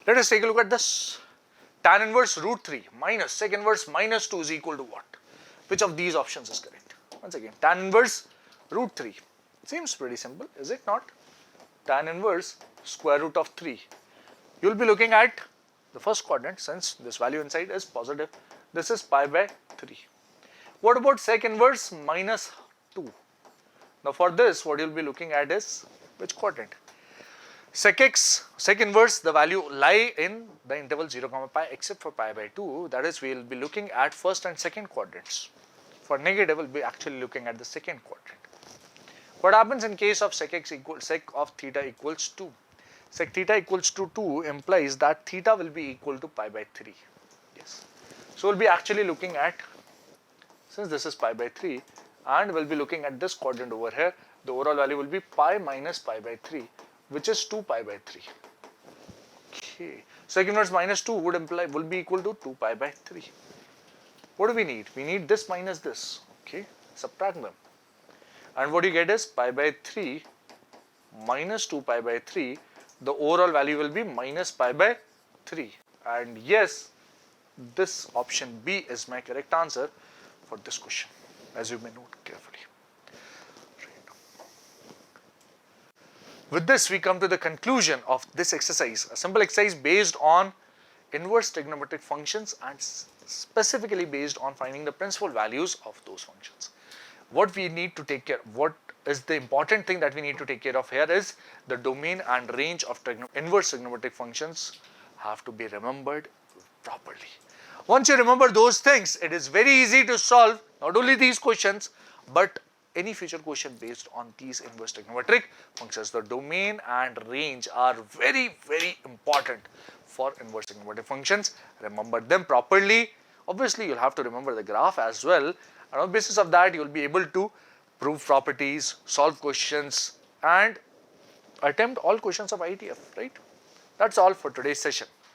Let us take a look at this. Tan inverse root 3 minus sec inverse minus 2 is equal to what? Which of these options is correct? Once again, tan inverse root 3. Seems pretty simple, is it not? Tan inverse square root of 3. You will be looking at the first quadrant, since this value inside is positive. This is pi by 3. What about sec inverse minus 2? Now for this, what you will be looking at is which quadrant? Sec x, sec inverse, the value lie in the interval 0, pi except for pi by 2. That is, we will be looking at first and second quadrants. For negative, we will be actually looking at the second quadrant. What happens in case of sec x equals sec of theta equals 2? Sec theta equals to 2 implies that theta will be equal to pi by 3. Yes. So we will be actually looking at, since this is pi by 3, and we will be looking at this quadrant over here, the overall value will be pi minus pi by 3, which is 2 pi by 3. Okay. Sec inverse minus 2 will be equal to 2 pi by 3. What do we need? We need this minus this. Okay. Subtract them. And what you get is pi by 3 minus 2 pi by 3. The overall value will be minus pi by 3. And yes, this option B is my correct answer for this question, as you may note carefully. With this, we come to the conclusion of this exercise, a simple exercise based on inverse trigonometric functions and specifically based on finding the principal values of those functions. What we need to take care, what is the important thing that we need to take care of here is the domain and range of inverse trigonometric functions have to be remembered properly. Once you remember those things, it is very easy to solve not only these questions but any future question based on these inverse trigonometric functions. The domain and range are very, very important for inverse trigonometric functions. Remember them properly. Obviously, you'll have to remember the graph as well, and on the basis of that, you'll be able to prove properties, solve questions, and attempt all questions of ITF, right? That's all for today's session.